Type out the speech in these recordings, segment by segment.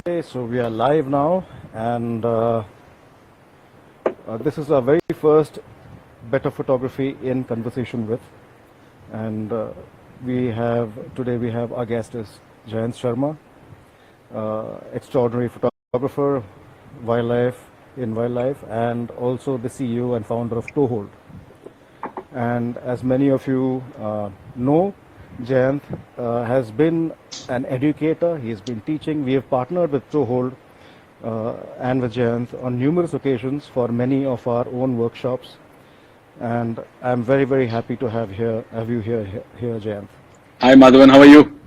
Okay, so we are live now, and this is our very first Better Photography in Conversation with, and today we have our guest is Jayant Sharma, extraordinary photographer, wildlife, and also the CEO and founder of Toehold. And as many of you know, Jayant has been an educator. He has been teaching. We have partnered with Toehold and with Jayant on numerous occasions for many of our own workshops. And I'm very, very happy to have you here, Jayant. Hi, Madhavan. How are you?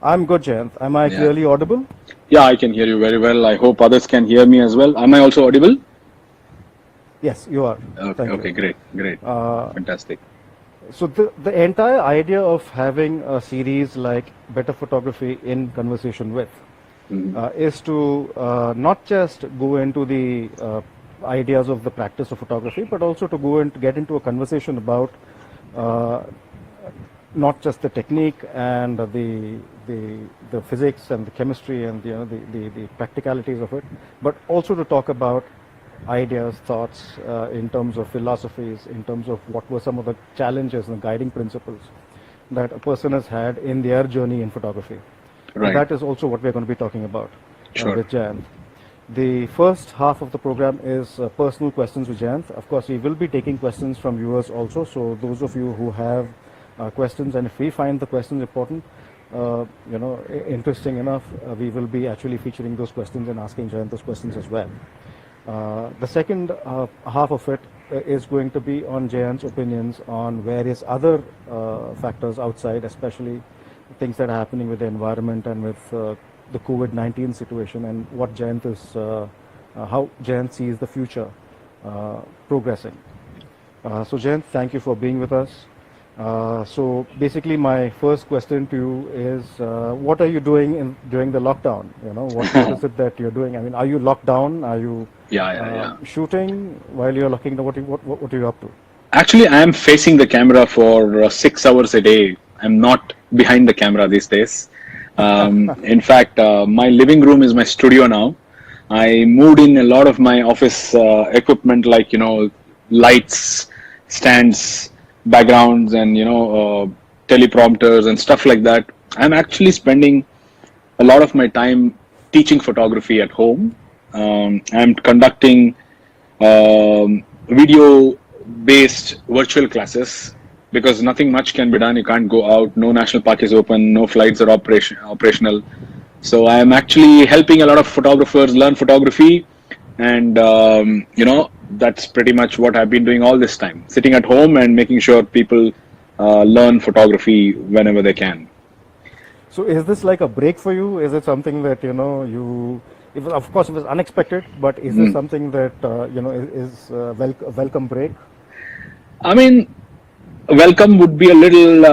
I'm good, Jayant. Am I clearly audible? Yeah, I can hear you very well. I hope others can hear me as well. Am I also audible? Yes, you are. Okay, great. Fantastic. So the entire idea of having a series like Better Photography in Conversation with is to not just go into the ideas of the practice of photography, but also to get into a conversation about not just the technique and the physics and the chemistry and the practicalities of it, but also to talk about ideas, thoughts in terms of philosophies, in terms of what were some of the challenges and guiding principles that a person has had in their journey in photography. Right. That is also what we're going to be talking about with Jayant. The first half of the program is personal questions with Jayant. Of course, we will be taking questions from viewers also. So those of you who have questions, and if we find the questions important, interesting enough, we will be actually featuring those questions and asking Jayant those questions as well. The second half of it is going to be on Jayant's opinions on various other factors outside, especially things that are happening with the environment and with the COVID-19 situation, and what Jayant is, how Jayant sees the future progressing. So Jayant, thank you for being with us. So basically, my first question to you is, what are you doing during the lockdown? What is it that you're doing? I mean, are you locked down? Are you shooting while you're looking? What are you up to? Actually, I am facing the camera for 6 hours a day. I'm not behind the camera these days. In fact, my living room is my studio now. I moved in a lot of my office equipment, like lights, stands, backgrounds, and teleprompters and stuff like that. I'm actually spending a lot of my time teaching photography at home. I'm conducting video based virtual classes because nothing much can be done. You can't go out, no national park is open, no flights are operational. So I am actually helping a lot of photographers learn photography, and that's pretty much what I've been doing all this time, sitting at home and making sure people learn photography whenever they can. So is this like a break for you? Is it something that of course it was unexpected, but is this something that is a welcome break? I mean, welcome would be a little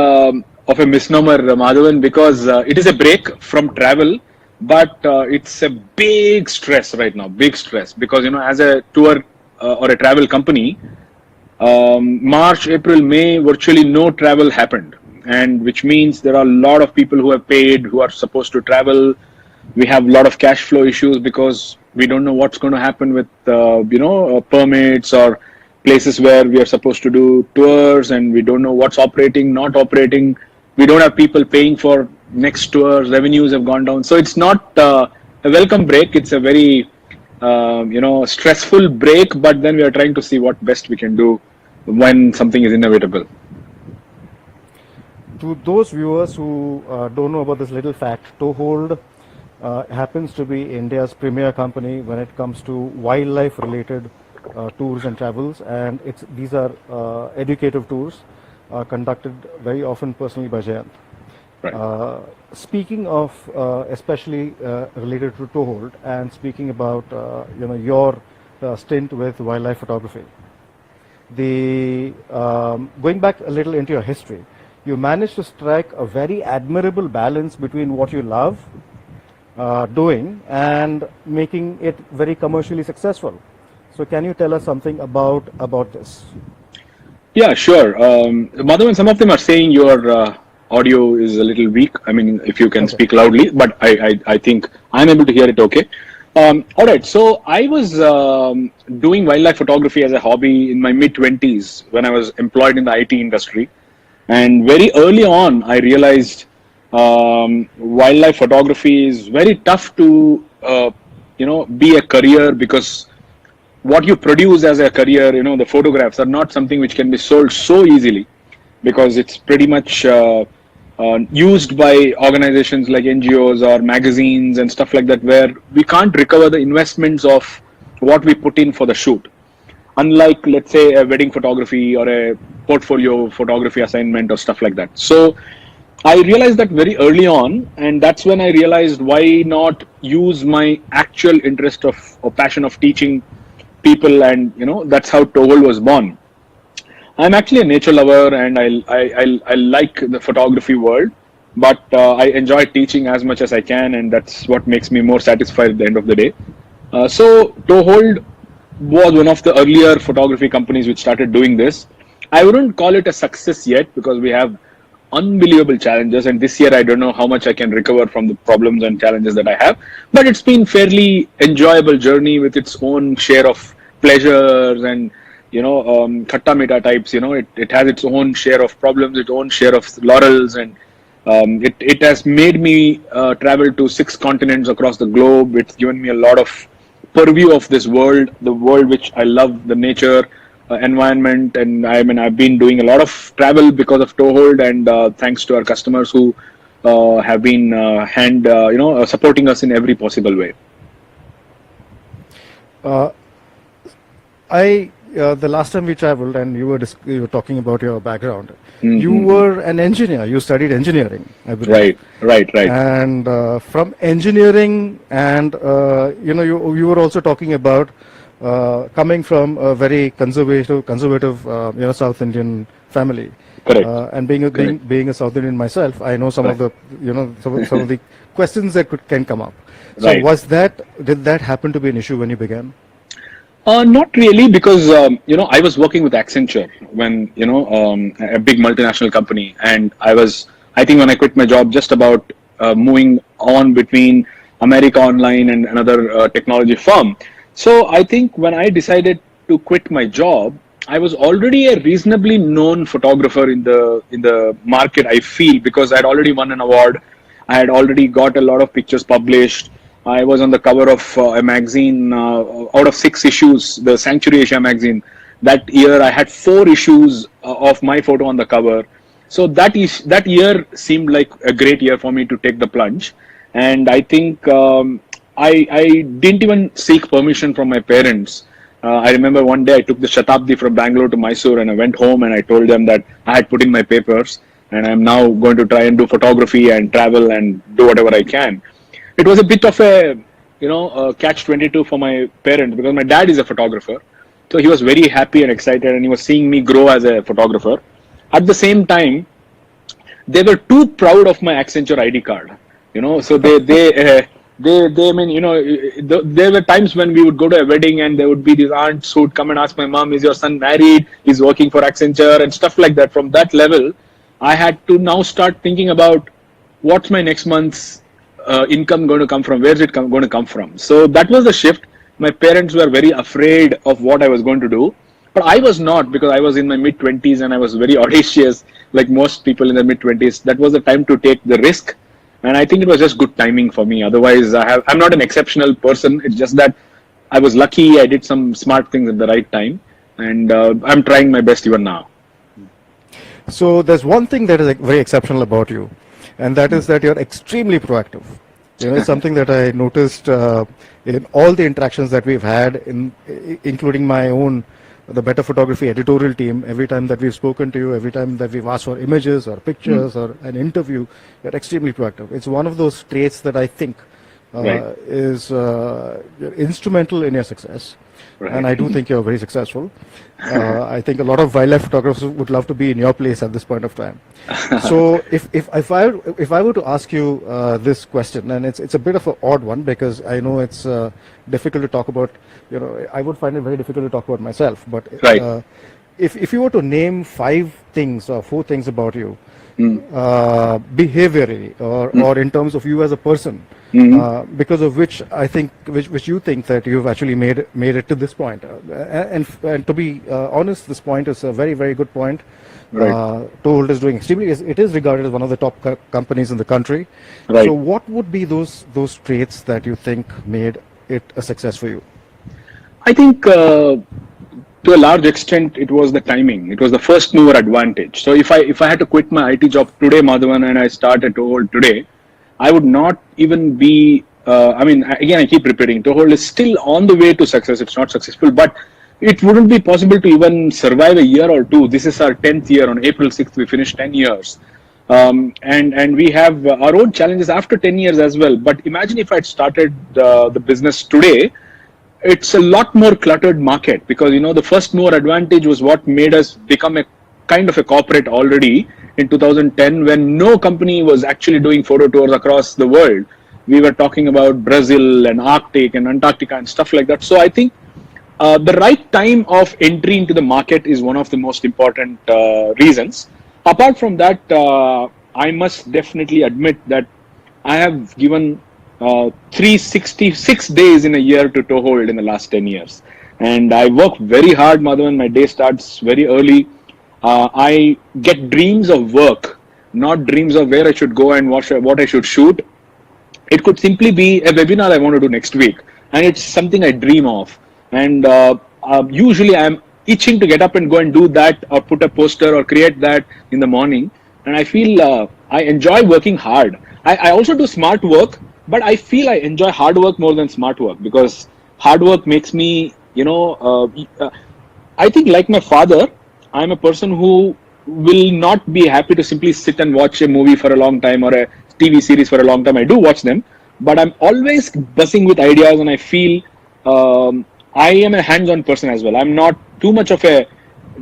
of a misnomer, Madhavan, because it is a break from travel, but it's a big stress right now, because as a tour or a travel company, March, April, May, virtually no travel happened, and which means there are a lot of people who have paid, who are supposed to travel. We have a lot of cash flow issues because we don't know what's going to happen with permits or places where we are supposed to do tours, and we don't know what's operating, not operating. We don't have people paying for next tours. Revenues have gone down. So it's not a welcome break. It's a very stressful break, but then we are trying to see what best we can do when something is inevitable. To those viewers who don't know about this little fact, Toehold happens to be India's premier company when it comes to wildlife related tours and travels, and these are educative tours conducted very often personally by Jayant. Right. Speaking of especially related to Toehold, and speaking about your stint with wildlife photography, going back a little into your history, you managed to strike a very admirable balance between what you love doing and making it very commercially successful. So can you tell us something about this? Yeah, sure. Madhavan, some of them are saying you're audio is a little weak. I mean, if you can Okay. speak loudly, but I think I'm able to hear it okay. All right. So I was doing wildlife photography as a hobby in my mid 20s when I was employed in the IT industry. And very early on, I realized wildlife photography is very tough to, be a career because what you produce as a career, the photographs are not something which can be sold so easily because it's pretty much used by organizations like NGOs or magazines and stuff like that, where we can't recover the investments of what we put in for the shoot. Unlike, let's say, a wedding photography or a portfolio photography assignment or stuff like that. So I realized that very early on, and that's when I realized why not use my actual interest of or passion of teaching people, and that's how Toehold was born. I'm actually a nature lover, and I like the photography world, but I enjoy teaching as much as I can, and that's what makes me more satisfied at the end of the day. So Toehold was one of the earlier photography companies which started doing this. I wouldn't call it a success yet because we have unbelievable challenges, and this year I don't know how much I can recover from the problems and challenges that I have, but it's been fairly enjoyable journey with its own share of pleasures and khatta mita types. It has its own share of problems, its own share of laurels, and it has made me travel to 6 continents across the globe. It's given me a lot of purview of this world, the world which I love, the nature, environment, and I've been doing a lot of travel because of Toehold, and thanks to our customers who have been supporting us in every possible way. The last time we traveled and you were talking about your background, you were an engineer. You studied engineering, I believe. Right. And from engineering, and you were also talking about coming from a very conservative, South Indian family. Correct. And being a South Indian myself, I know some of the some of the questions that can come up. So did that happen to be an issue when you began? Not really, because I was working with Accenture when a big multinational company, and I think when I quit my job, just about moving on between America Online and another technology firm. So I think when I decided to quit my job, I was already a reasonably known photographer in the market, I feel, because I had already won an award. I had already got a lot of pictures published. I was on the cover of a magazine out of 6 issues, the Sanctuary Asia magazine. That year, I had 4 issues of my photo on the cover. So that year seemed like a great year for me to take the plunge. And I think I didn't even seek permission from my parents. I remember one day I took the Shatabdi from Bangalore to Mysore, and I went home and I told them that I had put in my papers and I'm now going to try and do photography and travel and do whatever I can. It was a bit of a catch-22 for my parents, because my dad is a photographer. So he was very happy and excited, and he was seeing me grow as a photographer. At the same time, they were too proud of my Accenture ID card. So there were times when we would go to a wedding and there would be these aunts who would come and ask my mom, is your son married? He's working for Accenture and stuff like that. From that level, I had to now start thinking about what's my next month's income going to come from? Where's it going to come from? So that was the shift. My parents were very afraid of what I was going to do, but I was not, because I was in my mid-20s and I was very audacious, like most people in their mid-20s. That was the time to take the risk, and I think it was just good timing for me. Otherwise, I'm not an exceptional person. It's just that I was lucky. I did some smart things at the right time, and I'm trying my best even now. So there's one thing that is very exceptional about you, and that is that you're extremely proactive. It's something that I noticed in all the interactions that we've had, including my own, the Better Photography editorial team. Every time that we've spoken to you, every time that we've asked for images or pictures or an interview, you're extremely proactive. It's one of those traits that I think is instrumental in your success. Right. And I do think you're very successful. I think a lot of wildlife photographers would love to be in your place at this point of time. So if I were to ask you this question, and it's a bit of an odd one, because I know it's difficult to talk about. I would find it very difficult to talk about myself. But if you were to name 5 things or 4 things about you behaviorally or in terms of you as a person, because of which I think, which you think that you've actually made it to this point. And to be honest, this point is a very, very good point. Right. Toehold is doing extremely. It is regarded as one of the top companies in the country. Right. So, what would be those traits that you think made it a success for you? I think to a large extent it was the timing. It was the first mover advantage. So if I had to quit my IT job today, Madhavan, and I start at Toehold today, I would not even be. I mean, again, I keep repeating, Toehold is still on the way to success. It's not successful, but it wouldn't be possible to even survive a year or two. This is our 10th year. On April 6th, we finished 10 years. And we have our own challenges after 10 years as well. But imagine if I'd started the business today, it's a lot more cluttered market, because the first mover advantage was what made us become a kind of a corporate already in 2010, when no company was actually doing photo tours across the world. We were talking about Brazil and Arctic and Antarctica and stuff like that. So I think the right time of entry into the market is one of the most important reasons. Apart from that, I must definitely admit that I have given 366 days in a year to Toehold in the last 10 years. And I work very hard, Madhavan. My day starts very early. I get dreams of work, not dreams of where I should go and what I should shoot. It could simply be a webinar I want to do next week, and it's something I dream of. And usually I'm itching to get up and go and do that, or put a poster or create that in the morning. And I feel I enjoy working hard. I also do smart work, but I feel I enjoy hard work more than smart work, because hard work makes me, I think, like my father, I'm a person who will not be happy to simply sit and watch a movie for a long time or a TV series for a long time. I do watch them, but I'm always buzzing with ideas, and I feel I am a hands-on person as well. I'm not too much of a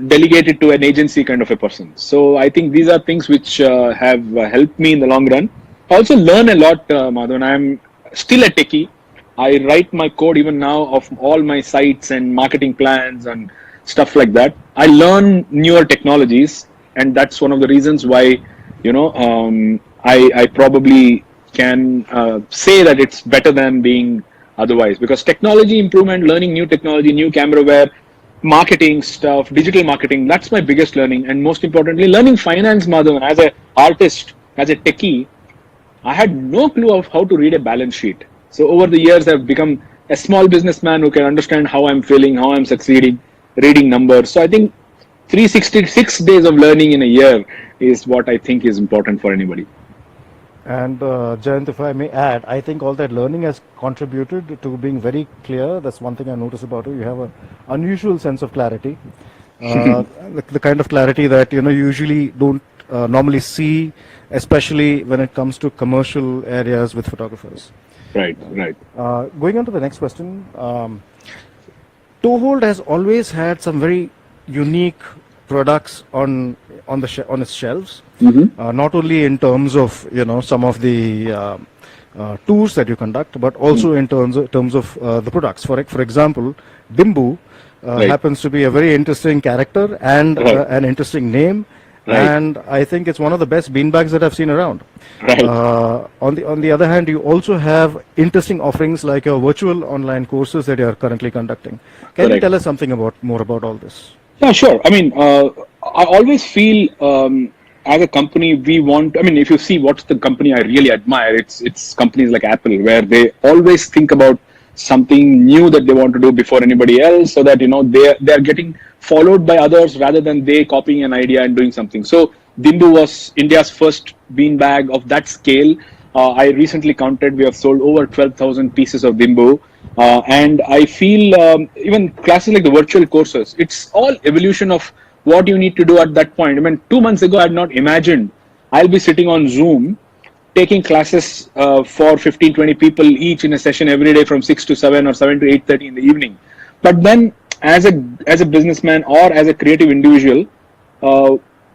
delegated to an agency kind of a person. So I think these are things which have helped me in the long run. I also learn a lot, Madhavan. I'm still a techie. I write my code even now of all my sites and marketing plans and stuff like that. I learn newer technologies, and that's one of the reasons why, I probably can say that it's better than being otherwise, because technology improvement, learning new technology, new camera wear, marketing stuff, digital marketing, that's my biggest learning. And most importantly, learning finance, Madhavan. As an artist, as a techie, I had no clue of how to read a balance sheet. So over the years, I've become a small businessman who can understand how I'm feeling, how I'm succeeding, reading numbers. So I think 366 days of learning in a year is what I think is important for anybody. And Jayant, if I may add, I think all that learning has contributed to being very clear. That's one thing I notice about you. You have an unusual sense of clarity, the kind of clarity that you usually don't normally see, especially when it comes to commercial areas with photographers. Right. Going on to the next question, Toehold has always had some very unique products on its shelves. Mm-hmm. Not only in terms of some of the tours that you conduct, but also in terms of the products. For example, Dimbu happens to be a very interesting character and an interesting name. Right. And I think it's one of the best beanbags that I've seen around. Right. On the other hand, you also have interesting offerings like your virtual online courses that you are currently conducting. Can you tell us something more about all this? Yeah, sure. I mean, I always feel as a company, we want. I mean, if you see what's the company I really admire, it's companies like Apple, where they always think about something new that they want to do before anybody else, so that they are getting followed by others rather than they copying an idea and doing something. So Dimbu was India's first beanbag of that scale. I recently counted, we have sold over 12,000 pieces of Dimbu. And I feel even classes like the virtual courses, it's all evolution of what you need to do at that point. I mean, 2 months ago, I had not imagined I'll be sitting on Zoom taking classes for 15, 20 people each in a session every day from 6 to 7 or 7 to 8:30 in the evening. But then as a businessman or as a creative individual,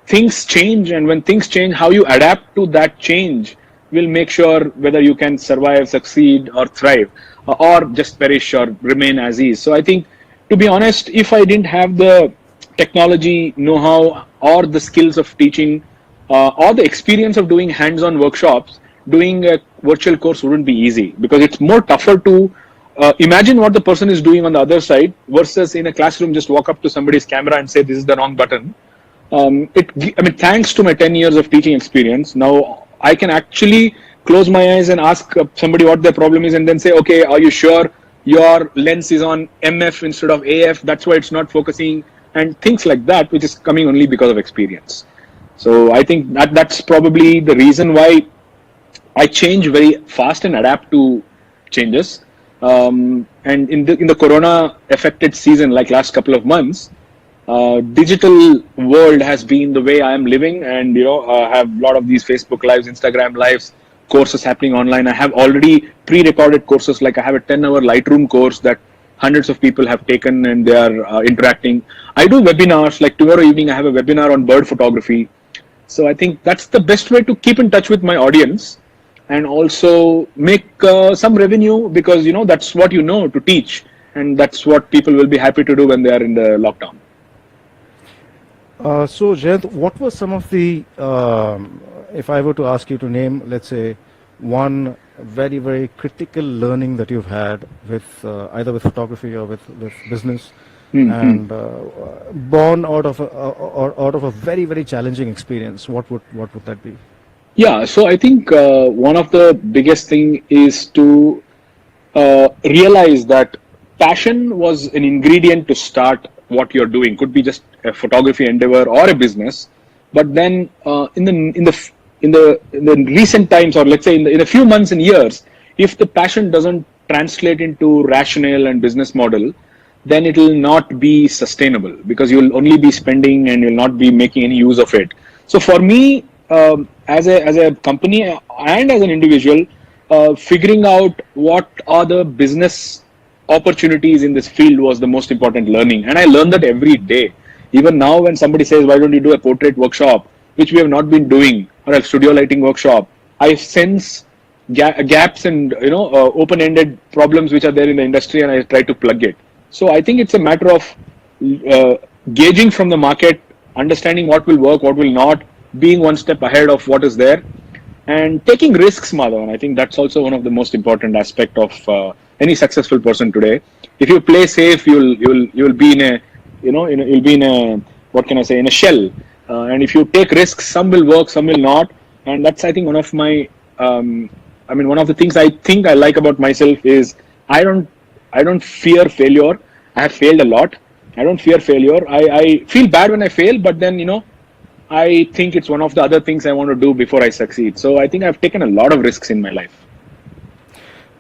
things change, and when things change, how you adapt to that change will make sure whether you can survive, succeed, or thrive, or just perish or remain as is. So I think, to be honest, if I didn't have the technology know-how or the skills of teaching or the experience of doing hands-on workshops, doing a virtual course wouldn't be easy because it's more tougher to imagine what the person is doing on the other side versus in a classroom just walk up to somebody's camera and say this is the wrong button. Thanks to my 10 years of teaching experience, now I can actually close my eyes and ask somebody what their problem is and then say, okay, are you sure your lens is on MF instead of AF? That's why it's not focusing, and things like that, which is coming only because of experience. So I think that's probably the reason why I change very fast and adapt to changes. And in the Corona affected season, like last couple of months, digital world has been the way I am living, and have a lot of these Facebook lives, Instagram lives, courses happening online. I have already pre-recorded courses, like I have a 10-hour Lightroom course that hundreds of people have taken and they are interacting. I do webinars, like tomorrow evening I have a webinar on bird photography. So I think that's the best way to keep in touch with my audience and also make some revenue, because that's what to teach, and that's what people will be happy to do when they are in the lockdown. So, Jayant, what were some of the, if I were to ask you to name, let's say, one very, very critical learning that you've had with either with photography or with business, and born out of a very, very challenging experience, what would that be? Yeah, so I think one of the biggest thing is to realize that passion was an ingredient to start what you're doing. Could be just a photography endeavor or a business, but then in the recent times, or let's say in a few months and years, if the passion doesn't translate into rationale and business model, then it will not be sustainable, because you'll only be spending and you'll not be making any use of it. So for me, as a company and as an individual, figuring out what are the business opportunities in this field was the most important learning, and I learn that every day. Even now, when somebody says, why don't you do a portrait workshop, which we have not been doing, or a studio lighting workshop, I sense gaps and open-ended problems which are there in the industry, and I try to plug it. So I think it's a matter of gauging from the market, understanding what will work, what will not, being one step ahead of what is there, and taking risks, Madhavan. I think that's also one of the most important aspect of any successful person today. If you play safe, you'll be in a you'll be in a, what can I say, in a shell. And if you take risks, some will work, some will not. And that's, I think, one of my one of the things I think I like about myself is I don't fear failure. I have failed a lot. I don't fear failure. I feel bad when I fail, but then I think it's one of the other things I want to do before I succeed. So I think I've taken a lot of risks in my life.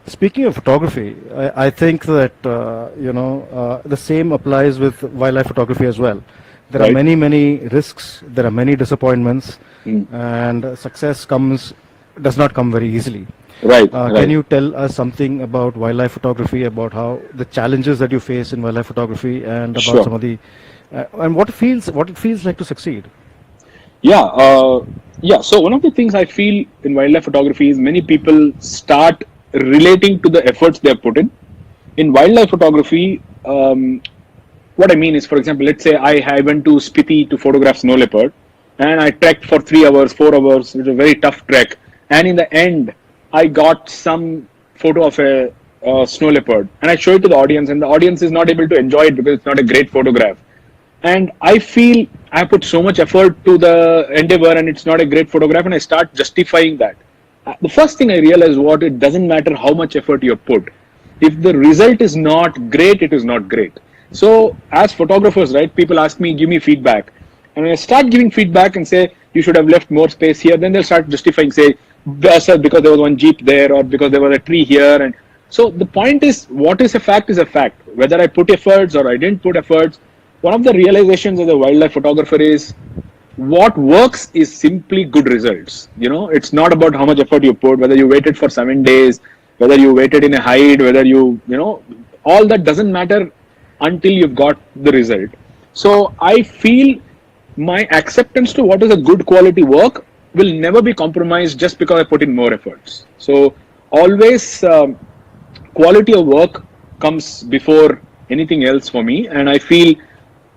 Speaking of photography, I think that the same applies with wildlife photography as well. There are many risks. There are many disappointments, and success does not come very easily. Right. Can you tell us something about wildlife photography, about how the challenges that you face in wildlife photography, and about some of the and what it feels like to succeed? Yeah. So one of the things I feel in wildlife photography is many people start relating to the efforts they have put in. In wildlife photography, what I mean is, for example, let's say I went to Spiti to photograph snow leopard, and I trekked for 3 hours, 4 hours. It was a very tough trek, and in the end, I got some photo of a snow leopard, and I show it to the audience, and the audience is not able to enjoy it because it's not a great photograph. And I feel I put so much effort to the endeavor, and it's not a great photograph, and I start justifying that. The first thing I realized was it doesn't matter how much effort you put. If the result is not great, it is not great. So as photographers, right, people ask me, give me feedback. And when I start giving feedback and say, you should have left more space here, then they'll start justifying, say, because there was one jeep there, or because there was a tree here. And so the point is, what is a fact is a fact. Whether I put efforts or I didn't put efforts, one of the realizations as a wildlife photographer is what works is simply good results. It's not about how much effort you put, whether you waited for 7 days, whether you waited in a hide, whether all that doesn't matter until you've got the result. So I feel my acceptance to what is a good quality work will never be compromised just because I put in more efforts. So always quality of work comes before anything else for me, and I feel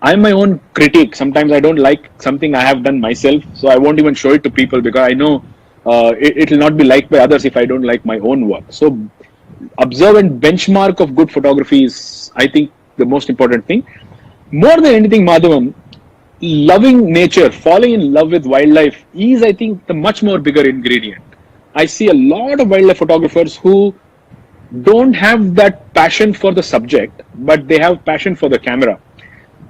I'm my own critic. Sometimes I don't like something I have done myself, so I won't even show it to people because I know it will not be liked by others if I don't like my own work. So observe and benchmark of good photography is, I think, the most important thing. More than anything, Madhavam, loving nature, falling in love with wildlife is, I think, the much more bigger ingredient. I see a lot of wildlife photographers who don't have that passion for the subject, but they have passion for the camera.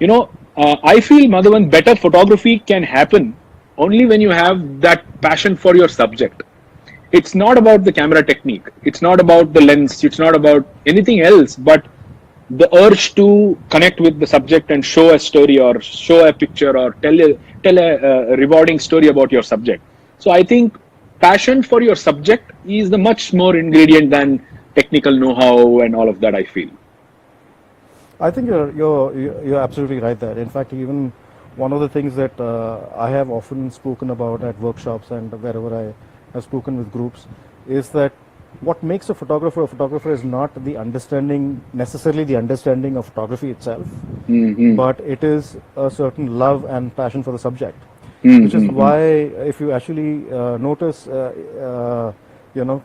I feel, Madhavan, better photography can happen only when you have that passion for your subject. It's not about the camera technique, it's not about the lens, it's not about anything else, but the urge to connect with the subject and show a story or show a picture or tell a rewarding story about your subject. So I think passion for your subject is the much more ingredient than technical know-how and all of that, I feel. I think you're absolutely right there. In fact, even one of the things that I have often spoken about at workshops and wherever I have spoken with groups is that what makes a photographer is not the understanding, necessarily the understanding of photography itself, but it is a certain love and passion for the subject. Which is why, if you actually notice,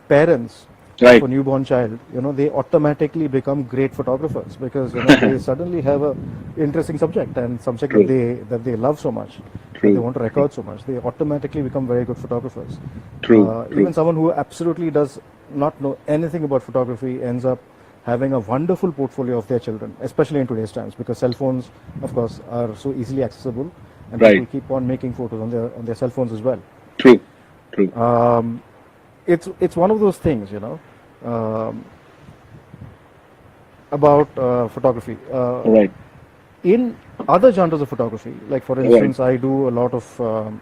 parents Right. of a newborn child, they automatically become great photographers because they suddenly have a interesting subject and subject that they love so much, that they want to record so much. They automatically become very good photographers. True. Even someone who absolutely does not know anything about photography ends up having a wonderful portfolio of their children, especially in today's times, because cell phones, of course, are so easily accessible, and Right. people keep on making photos on their cell phones as well. True. It's one of those things, about photography. Right. In other genres of photography, like for instance, I do a lot of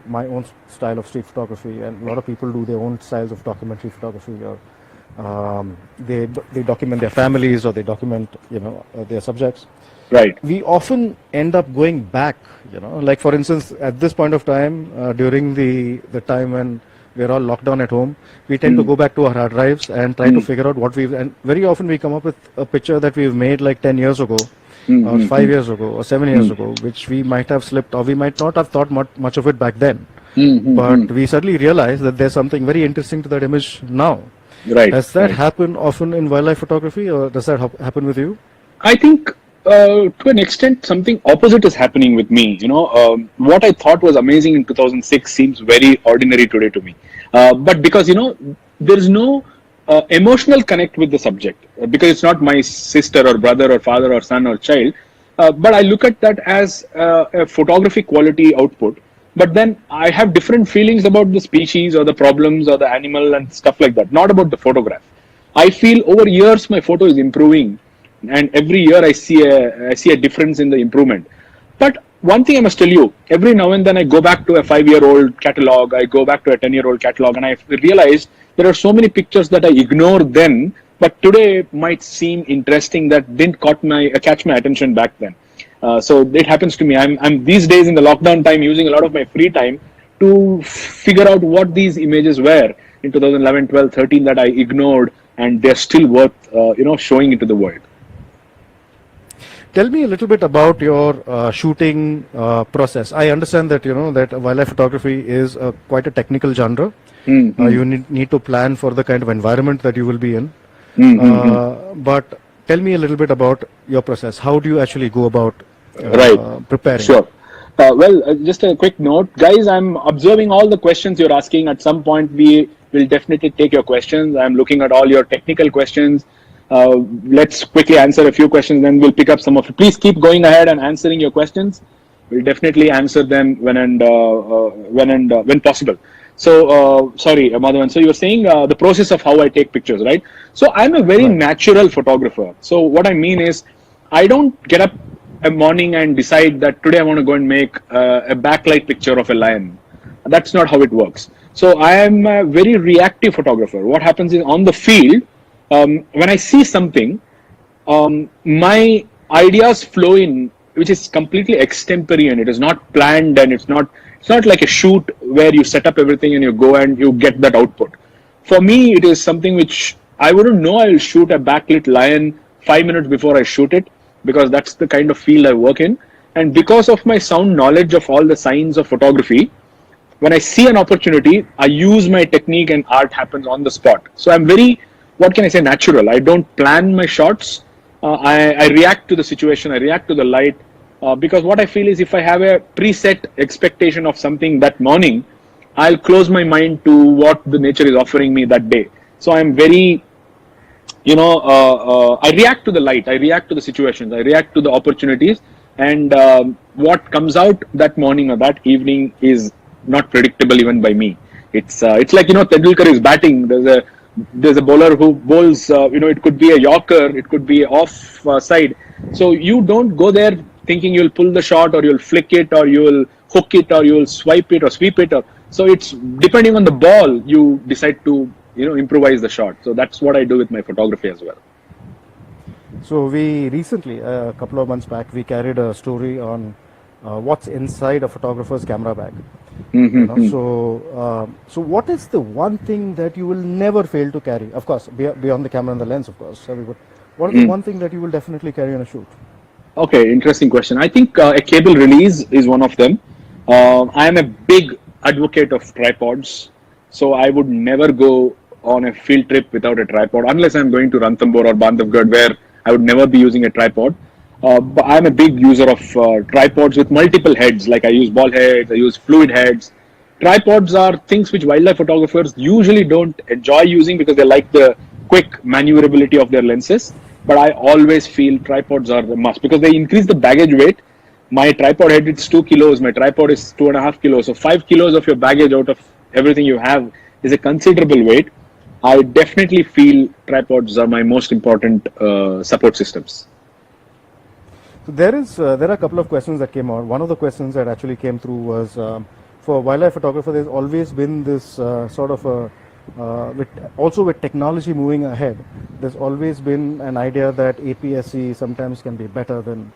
my own style of street photography, and a lot of people do their own styles of documentary photography, or they document their families, or they document their subjects. Right. We often end up going back, like for instance, at this point of time, during the time when we're all locked down at home, we tend to go back to our hard drives and try to figure out and very often we come up with a picture that we've made like 10 years ago, or 5 years ago, or 7 years ago, which we might have slipped, or we might not have thought much of it back then. But we suddenly realize that there's something very interesting to that image now. Right. Does that happen often in wildlife photography, or does that happen with you? I think to an extent something opposite is happening with me. What I thought was amazing in 2006 seems very ordinary today to me. But because there is no emotional connect with the subject, because it's not my sister or brother or father or son or child. But I look at that as a photography quality output. But then I have different feelings about the species or the problems or the animal and stuff like that, not about the photograph. I feel over years my photo is improving, and every year I see a difference in the improvement. But one thing I must tell you, every now and then I go back to a 5-year-old catalog, I go back to a 10-year-old catalog, and I realize there are so many pictures that I ignored then, but today might seem interesting that didn't catch my attention back then. So it happens to me. I'm these days in the lockdown time using a lot of my free time to figure out what these images were in 2011, 12, 13 that I ignored, and they're still worth showing into the world. Tell me a little bit about your shooting process. I understand that that wildlife photography is quite a technical genre. You need to plan for the kind of environment that you will be in. But tell me a little bit about your process. How do you actually go about preparing? Sure. Just a quick note, guys. I'm observing all the questions you're asking. At some point, we will definitely take your questions. I'm looking at all your technical questions. Let's quickly answer a few questions, then we'll pick up some of it. Please keep going ahead and answering your questions. We'll definitely answer them when possible. So, sorry, Madhavan. So you were saying the process of how I take pictures, right? So I'm a very natural photographer. So what I mean is, I don't get up a morning and decide that today I want to go and make a backlight picture of a lion. That's not how it works. So I am a very reactive photographer. What happens is, on the field, when I see something, my ideas flow in, which is completely extemporaneous. It is not planned, and it's not like a shoot where you set up everything and you go and you get that output. For me, it is something which I wouldn't know I will shoot a backlit lion 5 minutes before I shoot it, because that's the kind of field I work in. And because of my sound knowledge of all the signs of photography, when I see an opportunity, I use my technique and art happens on the spot. So I'm very, what can I say, natural. I don't plan my shots. I react to the situation, I react to the light. Because what I feel is if I have a preset expectation of something that morning, I'll close my mind to what the nature is offering me that day. So I'm very, I react to the light, I react to the situations, I react to the opportunities, and what comes out that morning or that evening is not predictable even by me. It's like Tendulkar is batting. There's a bowler who bowls. It could be a Yorker, it could be off side. So you don't go there thinking you'll pull the shot or you'll flick it or you'll hook it or you'll swipe it or sweep it. So it's depending on the ball you decide to improvise the shot. So that's what I do with my photography as well. So we recently, a couple of months back, we carried a story on what's inside a photographer's camera bag. So what is the one thing that you will never fail to carry? Of course, beyond the camera and the lens, of course. But what is the one thing that you will definitely carry on a shoot? Okay, interesting question. I think a cable release is one of them. I am a big advocate of tripods, so I would never go on a field trip without a tripod unless I'm going to Ranthambore or Bandhavgarh, where I would never be using a tripod. But I'm a big user of tripods with multiple heads. Like I use ball heads, I use fluid heads. Tripods are things which wildlife photographers usually don't enjoy using because they like the quick maneuverability of their lenses. But I always feel tripods are a must because they increase the baggage weight. My tripod head is 2 kilos, my tripod is 2.5 kilos. So 5 kilos of your baggage out of everything you have is a considerable weight. I definitely feel tripods are my most important support systems. So there are a couple of questions that came out. One of the questions that actually came through was for wildlife photographer. There's always been this sort of with technology moving ahead. There's always been an idea that APS-C sometimes can be better than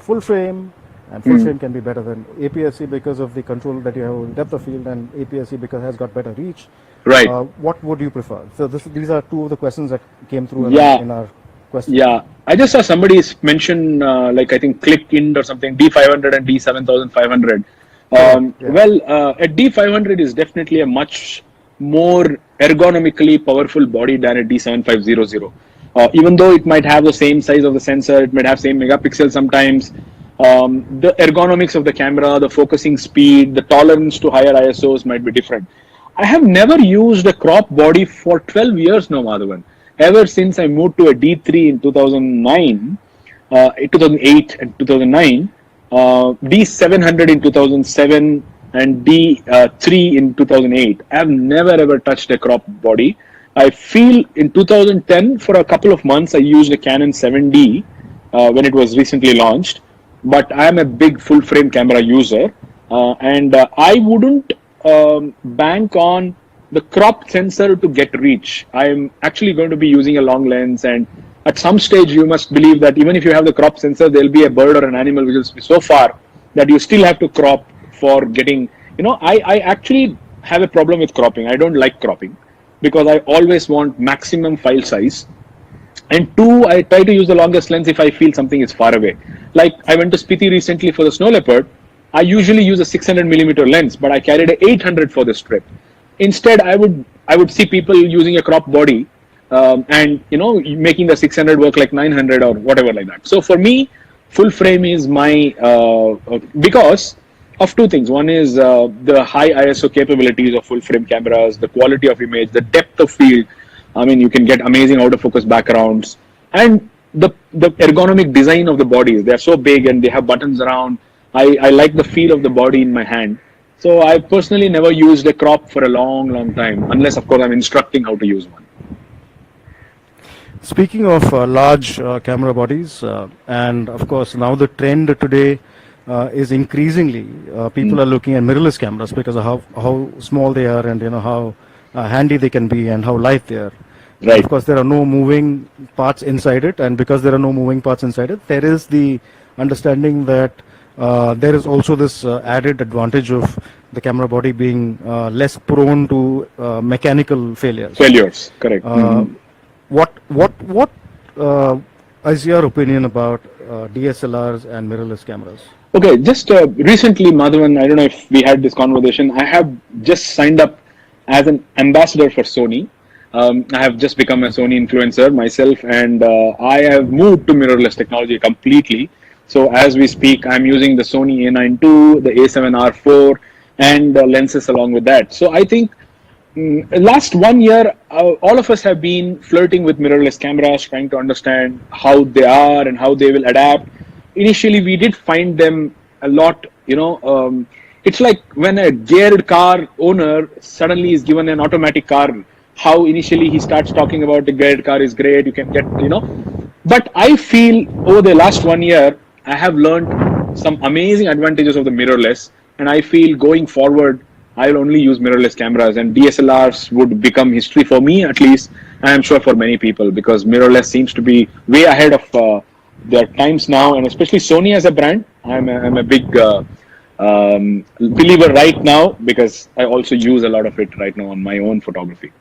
full frame, and full frame can be better than APS-C because of the control that you have with depth of field, and APS-C because it has got better reach. Right. What would you prefer? So these are two of the questions that came through in our question. Yeah, I just saw somebody mention like I think ClickInd or something, D500 and D7500. Well, a D500 is definitely a much more ergonomically powerful body than a D7500. Even though it might have the same size of the sensor, it might have same megapixels sometimes. The ergonomics of the camera, the focusing speed, the tolerance to higher ISOs might be different. I have never used a crop body for 12 years now, Madhavan. Ever since I moved to a D3 in 2009, 2008 and 2009, D700 in 2007 and D3 in 2008. I have never ever touched a crop body. I feel in 2010 for a couple of months I used a Canon 7D when it was recently launched. But I am a big full frame camera user and I wouldn't bank on the crop sensor to get reach. I'm actually going to be using a long lens, and at some stage you must believe that even if you have the crop sensor, there'll be a bird or an animal which will be so far that you still have to crop for getting, I actually have a problem with cropping. I don't like cropping because I always want maximum file size. And two, I try to use the longest lens if I feel something is far away. Like I went to Spiti recently for the snow leopard. I usually use a 600mm lens, but I carried a 800 for this trip. Instead, I would see people using a crop body and making the 600 work like 900 or whatever like that. So for me, full frame is my because of two things. One is the high ISO capabilities of full frame cameras, the quality of image, the depth of field. I mean, you can get amazing out of focus backgrounds, and the ergonomic design of the bodies. They are so big and they have buttons around. I like the feel of the body in my hand. So I personally never used a crop for a long time, unless of course I'm instructing how to use one. Speaking of large camera bodies, and of course now the trend today is increasingly people are looking at mirrorless cameras because of how small they are and how handy they can be and how light they are. Right. Of course, there are no moving parts inside it, and because there are no moving parts inside it, there is the understanding that there is also this added advantage of the camera body being less prone to mechanical failures. Failures, correct. What is your opinion about DSLRs and mirrorless cameras? Okay, just recently, Madhavan, I don't know if we had this conversation. I have just signed up as an ambassador for Sony. I have just become a Sony influencer myself, and I have moved to mirrorless technology completely. So as we speak, I'm using the Sony A9 II, the A7R4, and lenses along with that. So I think last 1 year, all of us have been flirting with mirrorless cameras, trying to understand how they are and how they will adapt. Initially, we did find them a lot, it's like when a geared car owner suddenly is given an automatic car, how initially he starts talking about the geared car is great, you can get, But I feel over the last 1 year, I have learned some amazing advantages of the mirrorless, and I feel going forward, I'll only use mirrorless cameras, and DSLRs would become history for me at least, and I'm sure for many people, because mirrorless seems to be way ahead of their times now, and especially Sony as a brand. I'm a big believer right now, because I also use a lot of it right now on my own photography.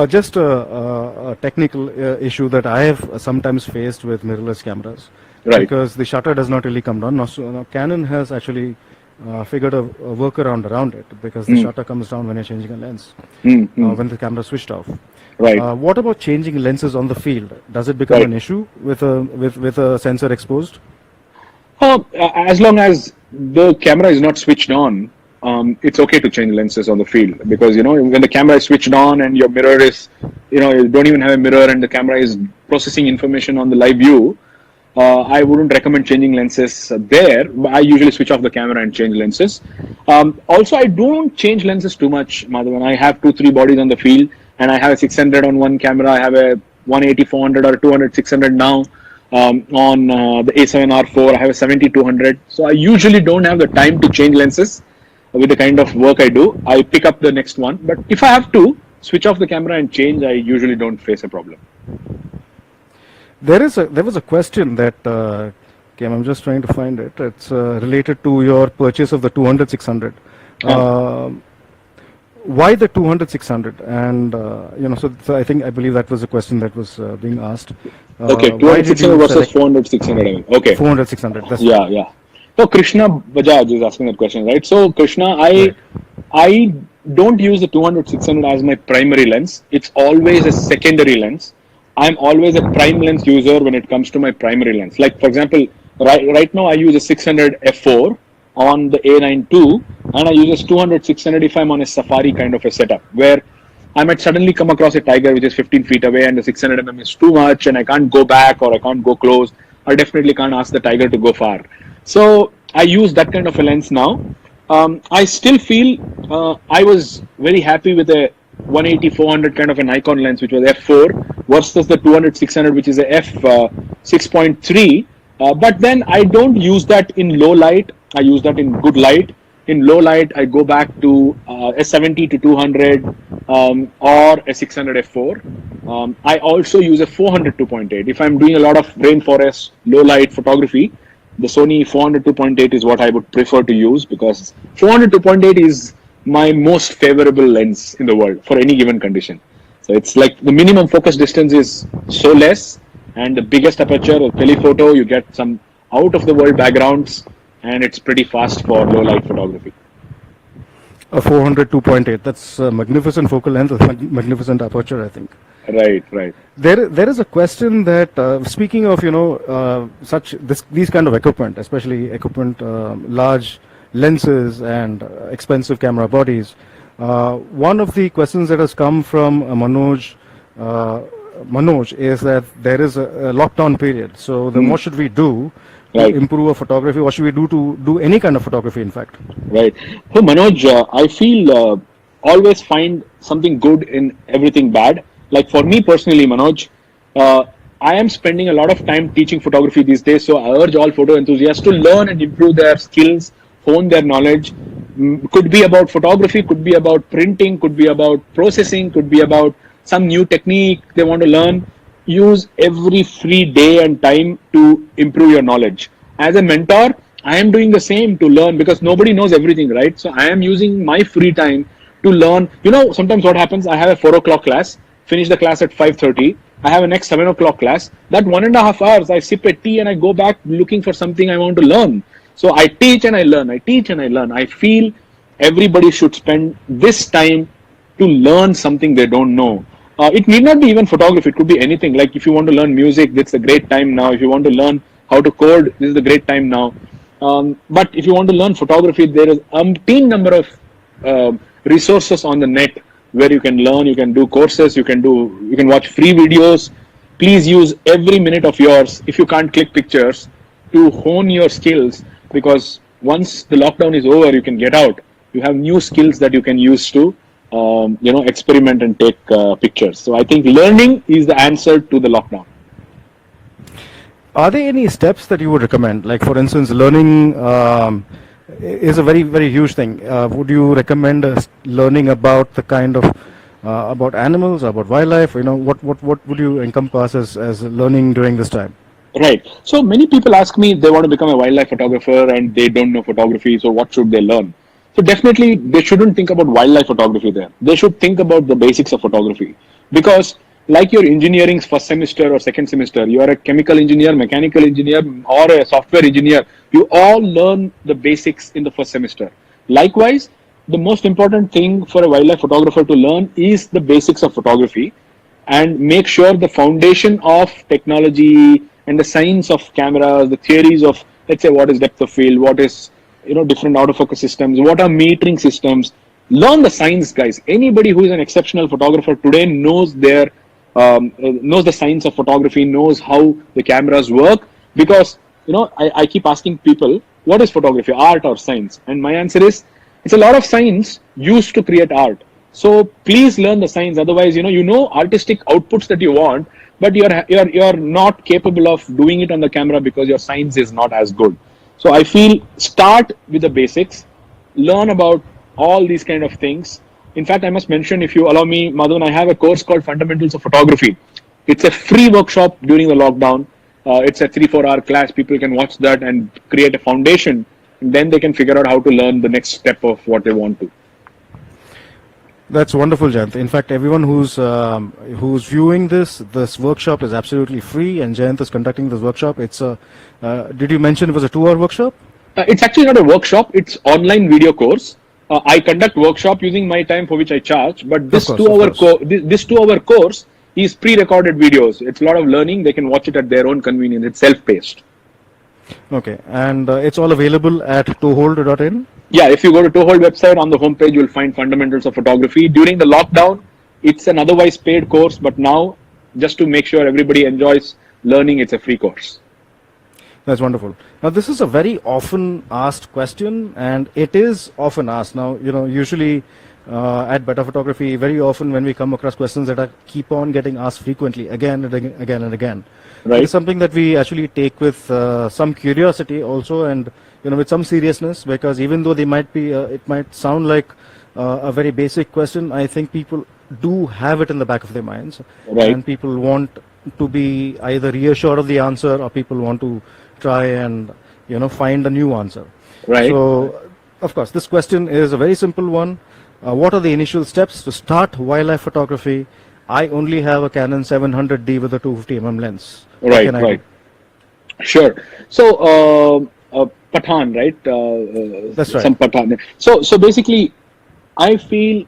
Just a technical issue that I have sometimes faced with mirrorless cameras, Right. because the shutter does not really come down. Now Canon has actually figured a workaround around it, because the shutter comes down when you're changing a lens, when the camera is switched off. Right. What about changing lenses on the field? Does it become Right. an issue with a sensor exposed? As long as the camera is not switched on, it's okay to change lenses on the field, because when the camera is switched on and your mirror is, you don't even have a mirror and the camera is processing information on the live view, I wouldn't recommend changing lenses there. I usually switch off the camera and change lenses. Also, I don't change lenses too much, Madhavan. I have 2-3 bodies on the field, and I have a 600 on one camera. I have a 180 400 or 200 600 now. On the A7R4, I have a 70-200. So I usually don't have the time to change lenses with the kind of work I do. I pick up the next one. But if I have to switch off the camera and change, I usually don't face a problem. There was a question that came. I'm just trying to find it. It's related to your purchase of the 200-600. Why the 200-600? And so I believe that was a question that was being asked. Okay, 200-600 versus 400-600. Okay. 400-600. That's Yeah. So Krishna Bajaj is asking that question, right? So Krishna, Right. I don't use the 200-600 as my primary lens. It's always a secondary lens. I'm always a prime lens user when it comes to my primary lens. Like, for example, right now I use a 600 f4 on the A9 II, and I use a 200-600 if I'm on a safari kind of a setup, where I might suddenly come across a tiger which is 15 feet away and the 600 mm is too much and I can't go back or I can't go close. I definitely can't ask the tiger to go far. So I use that kind of a lens now. I still feel I was very happy with a 180-400 kind of a Nikon lens, which was f4, versus the 200-600, which is a f6.3. But then I don't use that in low light. I use that in good light. In low light, I go back to a 70-200 or a 600 f4. I also use a 400 2.8. If I'm doing a lot of rainforest, low light photography, the Sony 400 2.8 is what I would prefer to use, because 400 2.8 is my most favorable lens in the world for any given condition. So it's like the minimum focus distance is so less, and the biggest aperture or telephoto, you get some out of the world backgrounds, and it's pretty fast for low light photography. A 400 2.8. That's a magnificent focal length, a magnificent aperture, I think. Right. There is a question that speaking of these kind of equipment, especially large lenses and expensive camera bodies. One of the questions that has come from Manoj is that there is a lockdown period. So then what should we do to Right. improve our photography? What should we do to do any kind of photography, in fact? Right. So Manoj, I feel always find something good in everything bad. Like for me personally, Manoj, I am spending a lot of time teaching photography these days. So I urge all photo enthusiasts to learn and improve their skills, hone their knowledge. Could be about photography, could be about printing, could be about processing, could be about some new technique they want to learn. Use every free day and time to improve your knowledge. As a mentor, I am doing the same to learn, because nobody knows everything, right? So I am using my free time to learn. Sometimes what happens, I have a 4 o'clock class, finish the class at 5:30, I have a next 7 o'clock class. That 1.5 hours, I sip a tea and I go back looking for something I want to learn. So I teach and I learn. I teach and I learn. I feel everybody should spend this time to learn something they don't know. It need not be even photography. It could be anything. Like if you want to learn music, this is a great time now. If you want to learn how to code, this is a great time now. But if you want to learn photography, there is umpteen number of resources on the net where you can learn. You can do courses. You can watch free videos. Please use every minute of yours. If you can't click pictures, to hone your skills, because once the lockdown is over, you can get out. You have new skills that you can use to experiment and take pictures. So I think learning is the answer to the lockdown. Are there any steps that you would recommend? Like, for instance, learning is a very, very huge thing. Would you recommend learning about the kind of about animals, about wildlife? What would you encompass as learning during this time? Right. So many people ask me they want to become a wildlife photographer and they don't know photography. So what should they learn? So definitely they shouldn't think about wildlife photography there. They should think about the basics of photography, because like your engineering's first semester or second semester, you are a chemical engineer, mechanical engineer, or a software engineer. You all learn the basics in the first semester. Likewise, the most important thing for a wildlife photographer to learn is the basics of photography, and make sure the foundation of technology and the science of cameras, the theories of, let's say, what is depth of field, what is different autofocus systems, what are metering systems. Learn the science, guys. Anybody who is an exceptional photographer today knows knows the science of photography, knows how the cameras work. Because I keep asking people, what is photography, art or science? And my answer is, it's a lot of science used to create art. So please learn the science. Otherwise, artistic outputs that you want, but you're not capable of doing it on the camera because your science is not as good. So I feel start with the basics, learn about all these kind of things. In fact, I must mention, if you allow me, Madhavan, I have a course called Fundamentals of Photography. It's a free workshop during the lockdown. It's a 3-4 hour class. People can watch that and create a foundation. And then they can figure out how to learn the next step of what they want to. That's wonderful, Jayant. In fact, everyone who's viewing this workshop is absolutely free, and Jayant is conducting this workshop. It's did you mention it was a 2-hour workshop? It's actually not a workshop. It's online video course. I conduct workshop using my time for which I charge. But this 2-hour course is pre-recorded videos. It's a lot of learning. They can watch it at their own convenience. It's self-paced. Okay, and it's all available at tohold.in? Yeah, if you go to Tohold website, on the homepage, you'll find Fundamentals of Photography. During the lockdown, it's an otherwise paid course, but now, just to make sure everybody enjoys learning, it's a free course. That's wonderful. Now, this is a very often asked question, and it is often asked. Now, usually at Better Photography, very often when we come across questions that keep on getting asked frequently, again and again and again. Right. It's something that we actually take with some curiosity also, and with some seriousness, because even though they might be, it might sound like a very basic question, I think people do have it in the back of their minds, right. And people want to be either reassured of the answer, or people want to try and find a new answer. Right. So, of course, this question is a very simple one. What are the initial steps to start wildlife photography? I only have a Canon 700D with a 250mm lens. Right, right. Sure. So, Pathan, right? That's right. Some Pathan. So basically, I feel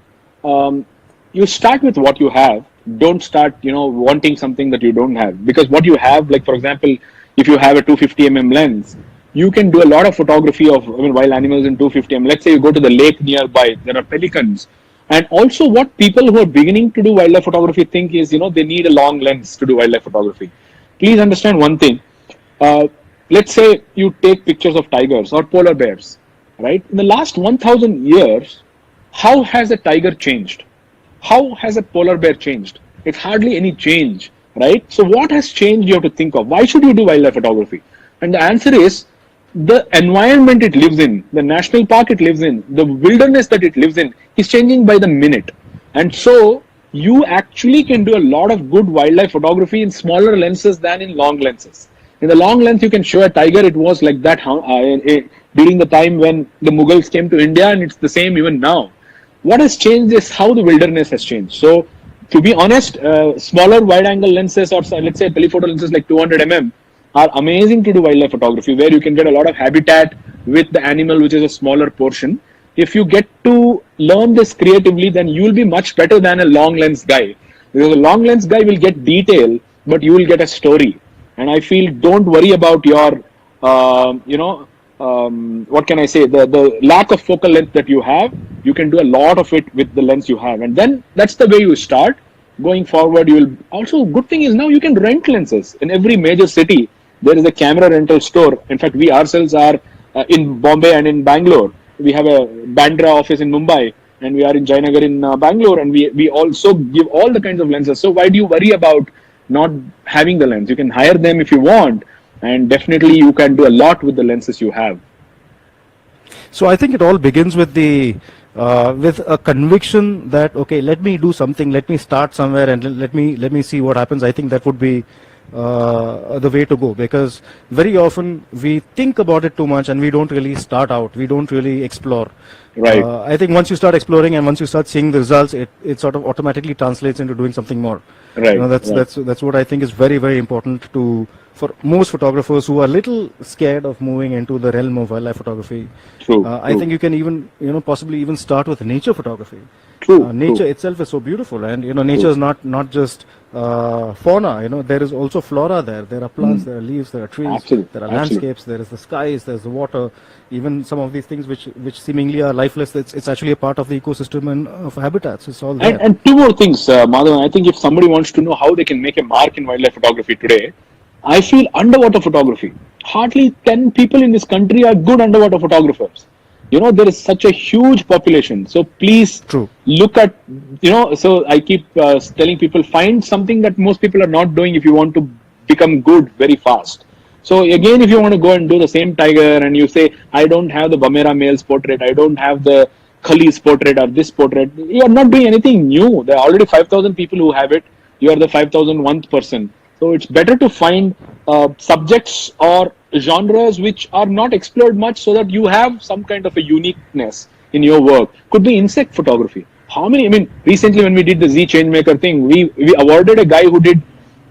you start with what you have. Don't start, wanting something that you don't have. Because what you have, like for example, if you have a 250mm lens, you can do a lot of photography of wild animals in 250mm. Let's say you go to the lake nearby, there are pelicans. And also what people who are beginning to do wildlife photography think is, they need a long lens to do wildlife photography. Please understand one thing. Let's say you take pictures of tigers or polar bears, right? In the last 1,000 years, how has a tiger changed? How has a polar bear changed? It's hardly any change, right? So what has changed you have to think of? Why should you do wildlife photography? And the answer is, the environment it lives in, the national park it lives in, the wilderness that it lives in is changing by the minute. And so you actually can do a lot of good wildlife photography in smaller lenses than in long lenses. In the long lens, you can show a tiger. It was like that during the time when the Mughals came to India, and it's the same even now. What has changed is how the wilderness has changed. So To be honest, smaller wide-angle lenses or let's say telephoto lenses like 200 are amazing to do wildlife photography, where you can get a lot of habitat with the animal, which is a smaller portion. If you get to learn this creatively, then you will be much better than a long lens guy, because a long lens guy will get detail, but you will get a story. And I feel, don't worry about your, what can I say, the lack of focal length that you have. You can do a lot of it with the lens you have, and then that's the way you start. Going forward, you will also, good thing is now you can rent lenses in every major city. There is a camera rental store. In fact, we ourselves are in Bombay and in Bangalore. We have a Bandra office in Mumbai, and we are in Jayanagar in Bangalore, and we also give all the kinds of lenses. So why do you worry about not having the lens? You can hire them if you want, and definitely you can do a lot with the lenses you have. So I think it all begins with with a conviction that, okay, let me do something, let me start somewhere, and let me see what happens. I think that would be the way to go, because very often we think about it too much and we don't really start out, we don't really explore. Right. I think once you start exploring and once you start seeing the results, it sort of automatically translates into doing something more. Right. That's what I think is very, very important for most photographers who are a little scared of moving into the realm of wildlife photography. True. I think you can even, possibly even start with nature photography. True. Nature itself is so beautiful, and nature is not just fauna. There is also flora there. There are plants, there are leaves, there are trees, Absolutely. there are landscapes, there is the skies, there's the water. Even some of these things which seemingly are lifeless, it's actually a part of the ecosystem and of habitats. It's all there. And two more things, Madhavan. I think if somebody wants to know how they can make a mark in wildlife photography today, I feel underwater photography. Hardly 10 people in this country are good underwater photographers. There is such a huge population. So please look at, so I keep telling people, find something that most people are not doing if you want to become good very fast. So again, if you want to go and do the same tiger and you say, I don't have the Bamera male's portrait, I don't have the Khali's portrait or this portrait, you are not doing anything new. There are already 5,000 people who have it. You are the 5,001th person. So it's better to find subjects or genres which are not explored much, so that you have some kind of a uniqueness in your work. Could be insect photography. Recently when we did the Z Changemaker thing, we awarded a guy who did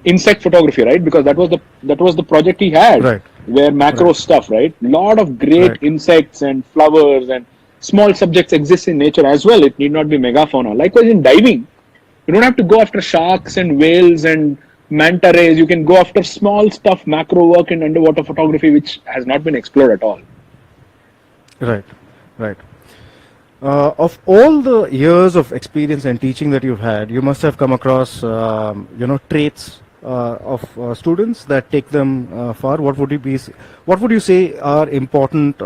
insect photography, right? Because that was the project he had, right, where macro stuff, right? Lot of great insects and flowers and small subjects exist in nature as well. It need not be megafauna. Likewise in diving, you don't have to go after sharks and whales and manta rays. You can go after small stuff, macro work in underwater photography, which has not been explored at all. Right. Of all the years of experience and teaching that you've had, you must have come across, traits of students that take them far. What would you say are important,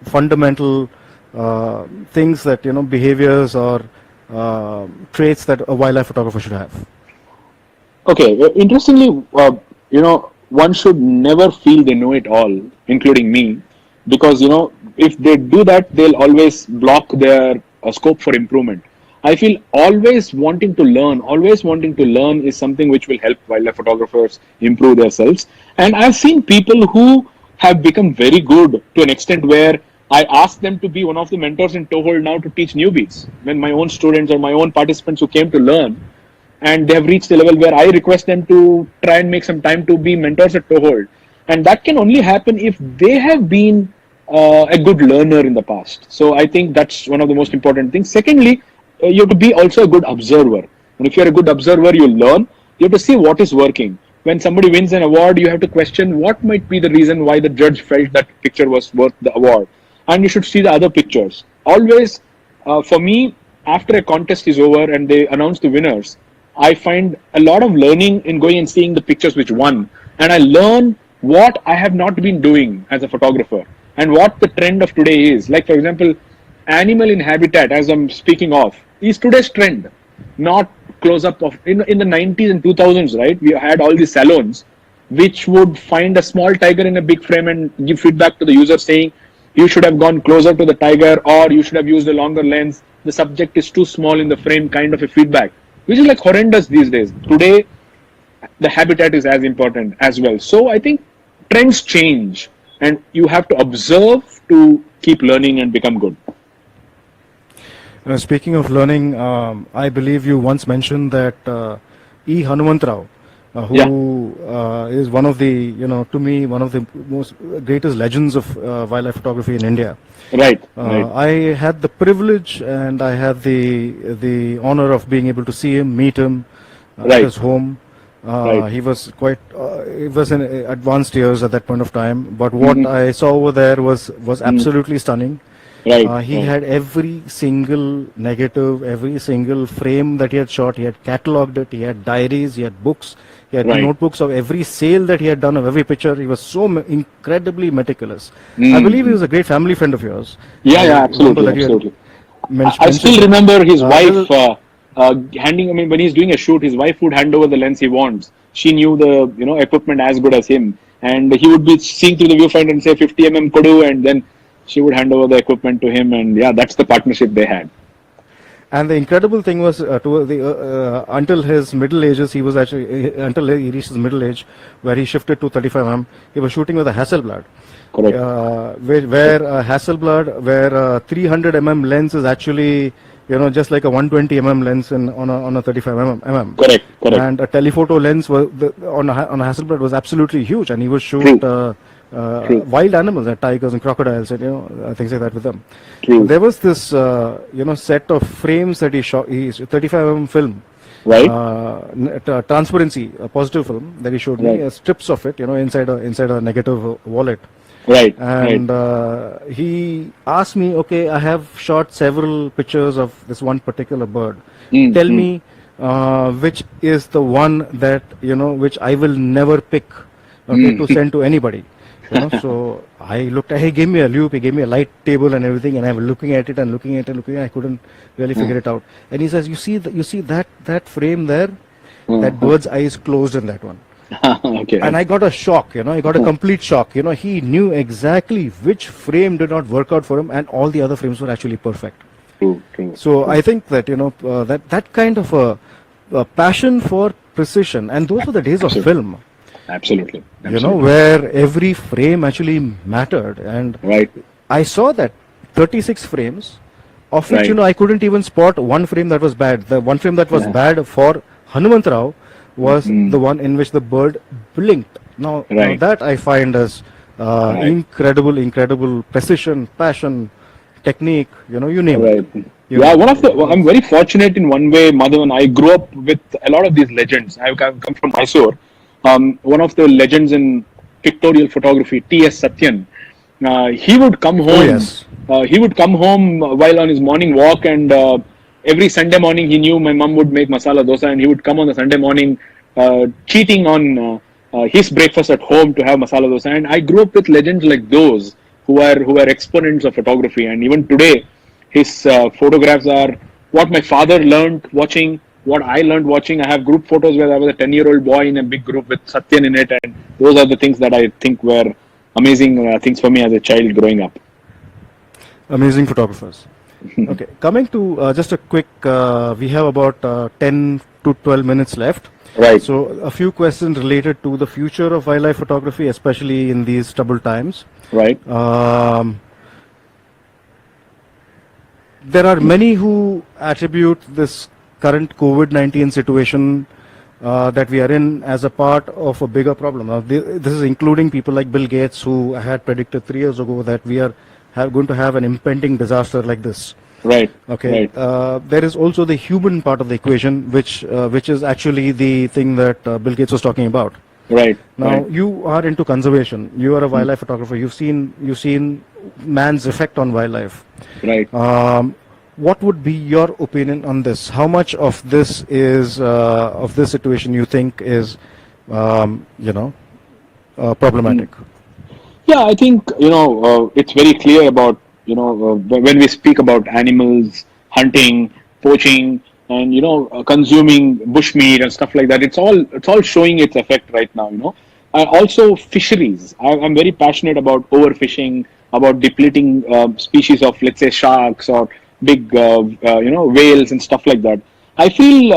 fundamental things that, behaviors or traits that a wildlife photographer should have? Okay, interestingly, one should never feel they know it all, including me, because, if they do that, they'll always block their scope for improvement. I feel always wanting to learn is something which will help wildlife photographers improve themselves. And I've seen people who have become very good to an extent where I ask them to be one of the mentors in Toehold now to teach newbies. When my own students or my own participants who came to learn, and they have reached the level where I request them to try and make some time to be mentors at Toehold. And that can only happen if they have been a good learner in the past. So I think that's one of the most important things. Secondly, you have to be also a good observer. And if you're a good observer, you learn. You have to see what is working. When somebody wins an award, you have to question what might be the reason why the judge felt that picture was worth the award. And you should see the other pictures. Always, for me, after a contest is over and they announce the winners, I find a lot of learning in going and seeing the pictures which won. And I learn what I have not been doing as a photographer and what the trend of today is. Like, for example, animal in habitat, as I'm speaking of, is today's trend, not close up of in the 90s and 2000s, right? We had all these salons which would find a small tiger in a big frame and give feedback to the user saying, you should have gone closer to the tiger, or you should have used a longer lens. The subject is too small in the frame, kind of a feedback, which is like horrendous these days. Today, the habitat is as important as well. So I think trends change and you have to observe to keep learning and become good. Speaking of learning, I believe you once mentioned that E. Hanumantrao, Yeah. who is one of the, to me, one of the most greatest legends of wildlife photography in India. Right. Right. I had the privilege and I had the honor of being able to see him, meet him at Right. his home. Right. He was he was in advanced years at that point of time. But what Hmm. I saw over there was absolutely stunning. Right. He Right. had every single negative, every single frame that he had shot. He had catalogued it. He had diaries. He had books. He had Right. notebooks of every sale that he had done of every picture. He was so incredibly meticulous. I believe he Mm. was a great family friend of yours. Yeah. I Yeah. remember Absolutely. that you had Absolutely. I still mentioned it. remember his There's wife handing. I mean, when he's doing a shoot, his wife would hand over the lens he wants. She knew the equipment as good as him, and he would be seeing through the viewfinder and say 50 kodu, and then she would hand over the equipment to him, and yeah, that's the partnership they had. And the incredible thing was, until his middle ages, he was actually until he reached his middle age, where he shifted to 35 he was shooting with a Hasselblad, Correct. where Hasselblad, where 300 lens is actually, just like a 120 lens on a 35 Correct. Correct. and a telephoto lens on a Hasselblad was absolutely huge, and he would shoot. True. True. Wild animals, tigers and crocodiles, and things like that with them. True. There was this set of frames that he shot. He's 35 film, Right. transparency, a positive film that he showed me, Right. strips of it, inside a negative wallet. Right. And Right. he asked me, okay, I have shot several pictures of this one particular bird. Mm, Tell mm. me which is the one that which I will never pick, okay, to send to anybody. So I looked at. He gave me a loop. He gave me a light table and everything, and I was looking at it and looking at it and looking. I couldn't really figure it out. And he says, "You see that frame there, that bird's eyes closed in that one." Okay. And I got a shock. I got a complete shock. He knew exactly which frame did not work out for him, and all the other frames were actually perfect. True. True. So I think that that kind of a passion for precision, and those were the days of film. Absolutely. Where every frame actually mattered. And Right. I saw that 36 frames, of which, Right. I couldn't even spot one frame that was bad. The one frame that was Yeah. bad for Hanumantrao was the one in which the bird blinked. Now Right. that I find as Right. incredible precision, passion, technique, you name Right. it. Yeah, I'm very fortunate in one way, Madhavan. I grew up with a lot of these legends. I've come from Mysore. One of the legends in pictorial photography, T.S. Satyan, he would come home. yes. He would come home while on his morning walk, and every Sunday morning he knew my mom would make masala dosa, and he would come on the Sunday morning, cheating on his breakfast at home to have masala dosa. And I grew up with legends like those who are exponents of photography, and even today, his photographs are what my father learned watching, what I learned watching. I have group photos where I was a 10-year-old boy in a big group with Satyan in it, and those are the things that I think were amazing things for me as a child growing up. Amazing photographers. Okay, coming to just a quick, we have about 10 to 12 minutes left. Right. So a few questions related to the future of wildlife photography, especially in these troubled times. Right. There are many who attribute this current COVID-19 situation that we are in as a part of a bigger problem. Now, this is including people like Bill Gates, who had predicted 3 years ago that we are going to have an impending disaster like this. Right. Okay. Right. There is also the human part of the equation, which is actually the thing that Bill Gates was talking about. Right. Now, Right. you are into conservation. You are a wildlife photographer. You've seen man's effect on wildlife. Right. What would be your opinion on this? How much of this is of this situation you think is problematic? Yeah, I think it's very clear about when we speak about animals, hunting, poaching, and consuming bushmeat and stuff like that. It's all showing its effect right now. Also fisheries. I'm very passionate about overfishing, about depleting species of, let's say, sharks or big whales and stuff like that. I feel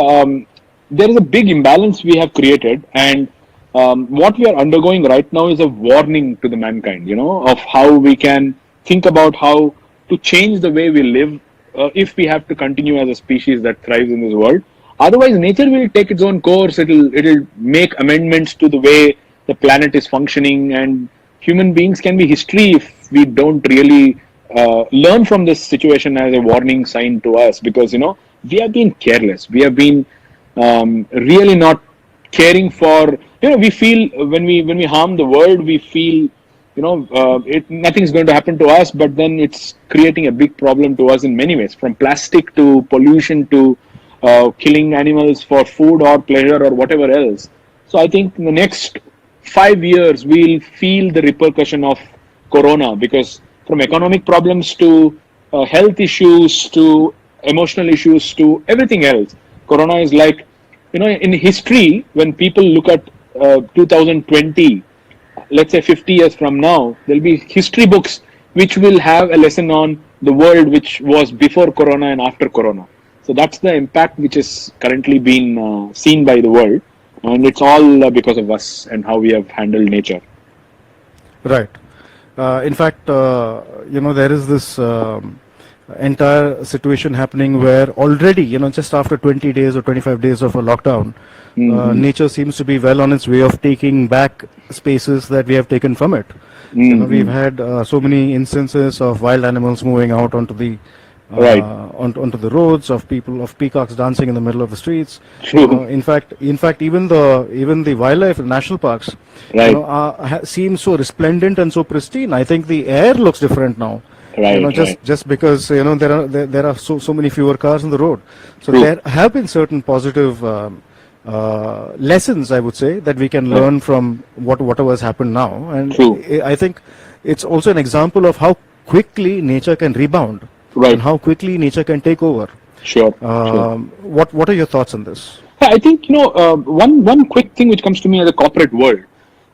there is a big imbalance we have created, and what we are undergoing right now is a warning to the mankind, of how we can think about how to change the way we live if we have to continue as a species that thrives in this world. Otherwise, nature will take its own course. It'll make amendments to the way the planet is functioning, and human beings can be history if we don't really learn from this situation as a warning sign to us. Because we have been careless. We have been really not caring for. We feel when we harm the world, we feel nothing's going to happen to us, but then it's creating a big problem to us in many ways, from plastic to pollution to killing animals for food or pleasure or whatever else. So I think in the next 5 years we'll feel the repercussion of corona, because from economic problems to health issues to emotional issues to everything else, corona is like, in history, when people look at 2020, let's say 50 years from now, there'll be history books which will have a lesson on the world which was before corona and after corona. So that's the impact which is currently being seen by the world, and it's all because of us and how we have handled nature. Right. In fact, there is this entire situation happening where already, just after 20 days or 25 days of a lockdown, nature seems to be well on its way of taking back spaces that we have taken from it. We've had so many instances of wild animals moving out onto the Right. onto the roads, of peacocks dancing in the middle of the streets. True. In fact, even the wildlife in national parks, Right. seems so resplendent and so pristine. I think the air looks different now. Right, Just because there are so many fewer cars on the road. So True. there have been certain positive lessons, I would say, that we can learn from whatever has happened now. And True. I think it's also an example of how quickly nature can rebound. Right. And how quickly nature can take over. Sure. What are your thoughts on this? I think one quick thing which comes to me as a corporate world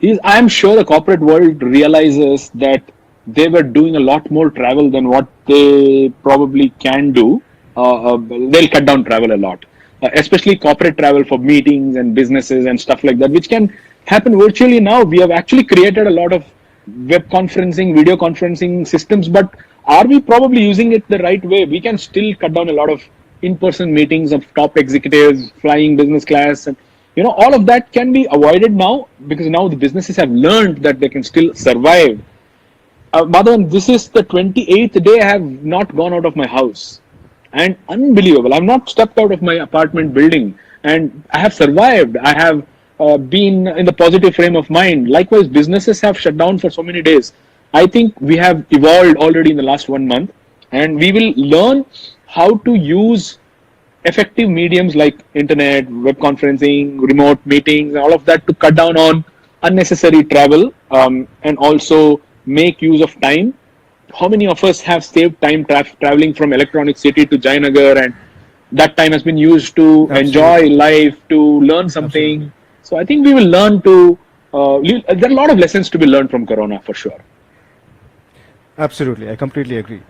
is, I am sure the corporate world realizes that they were doing a lot more travel than what they probably can do. They'll cut down travel a lot, especially corporate travel for meetings and businesses and stuff like that, which can happen virtually now. We have actually created a lot of web conferencing, video conferencing systems, but are we probably using it the right way? We can still cut down a lot of in-person meetings of top executives flying business class, and all of that can be avoided now, because now the businesses have learned that they can still survive. Madhavan, this is the 28th day I have not gone out of my house, and unbelievable. I've not stepped out of my apartment building, and I have survived. I have been in the positive frame of mind. Likewise, businesses have shut down for so many days. I think we have evolved already in the last 1 month, and we will learn how to use effective mediums like internet, web conferencing, remote meetings, and all of that to cut down on unnecessary travel, and also make use of time. How many of us have saved time traveling from Electronic City to Jayanagar, and that time has been used to enjoy life, to learn something. Absolutely. So I think we will learn to, there are a lot of lessons to be learned from Corona for sure. Absolutely, I completely agree.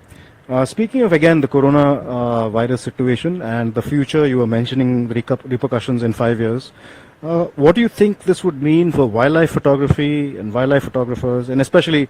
Speaking of, again, the corona virus situation and the future, you were mentioning repercussions in 5 years. What do you think this would mean for wildlife photography and wildlife photographers, and especially,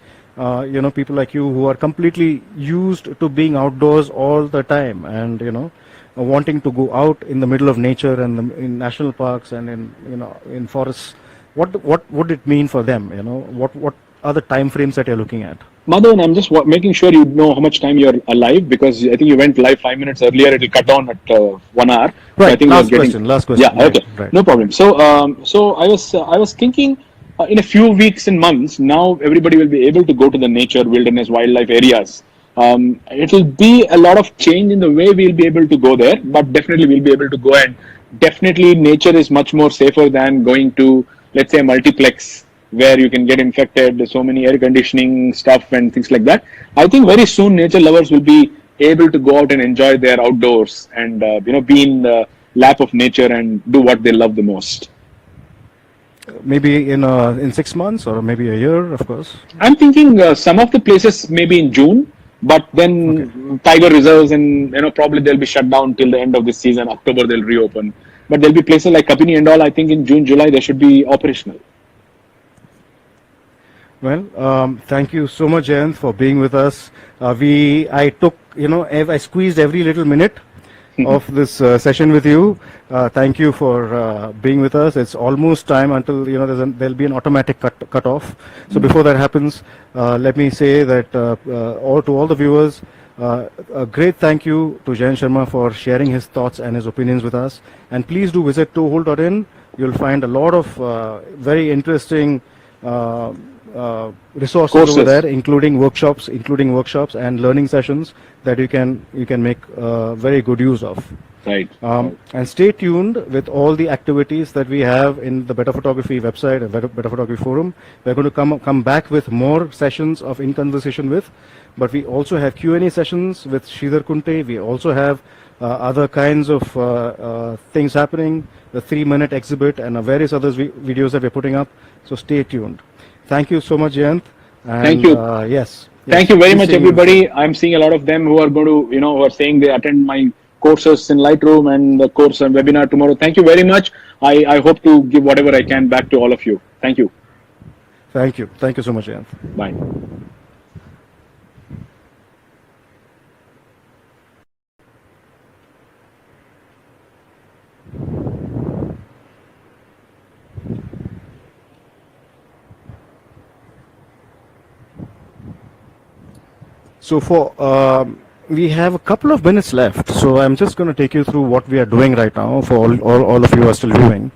people like you who are completely used to being outdoors all the time, and wanting to go out in the middle of nature and in national parks and in forests? What would it mean for them? What are the time frames that you're looking at? Madhavan, I'm just making sure you know how much time you're alive, because I think you went live 5 minutes earlier. It'll cut down at 1 hour. Right. So I think Last question. Yeah. Right, Okay. right. No problem. So, I was thinking, in a few weeks and months now, everybody will be able to go to the nature, wilderness, wildlife areas. It'll be a lot of change in the way we'll be able to go there, but definitely we'll be able to go, and definitely nature is much more safer than going to, let's say, a multiplex where you can get infected. There's so many air conditioning stuff and things like that. I think very soon nature lovers will be able to go out and enjoy their outdoors and be in the lap of nature and do what they love the most. Maybe in 6 months or maybe a year, of course. I'm thinking some of the places maybe in June, but then tiger reserves and probably they'll be shut down till the end of this season. October they'll reopen, but there'll be places like Kapini and all. I think in June, July they should be operational. Well, thank you so much, Jayant, for being with us. I took, I squeezed every little minute of this session with you. Thank you for being with us. It's almost time until, there'll be an automatic cut off. So before that happens, let me say that all the viewers, a great thank you to Jayant Sharma for sharing his thoughts and his opinions with us. And please do visit toehold.in. You'll find a lot of very interesting resources Courses. over there, including workshops and learning sessions that you can make very good use of. Right. And stay tuned with all the activities that we have in the Better Photography website and Better Photography Forum. We're going to come back with more sessions of In Conversation With, but we also have Q&A sessions with Sridhar Kunte. We also have other kinds of things happening, the 3-minute exhibit and various other videos that we're putting up. So stay tuned. Thank you so much, Jayant. And, Thank you. Yes. Thank you very Please much, see you. everybody. I'm seeing a lot of them who are going to, who are saying they attend my courses in Lightroom and the course and webinar tomorrow. Thank you very much. I hope to give whatever I can back to all of you. Thank you. Thank you. Thank you so much, Jayant. Bye. So we have a couple of minutes left, so I'm just going to take you through what we are doing right now for all of you who are still viewing.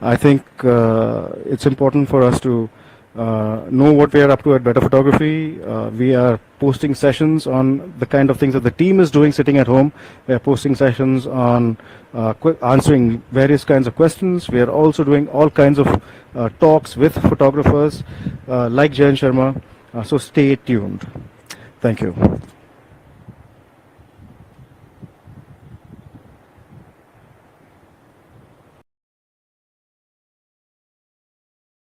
I think it's important for us to know what we are up to at Better Photography. We are posting sessions on the kind of things that the team is doing sitting at home. We are posting sessions on answering various kinds of questions. We are also doing all kinds of talks with photographers like Jayant Sharma. So stay tuned. Thank you.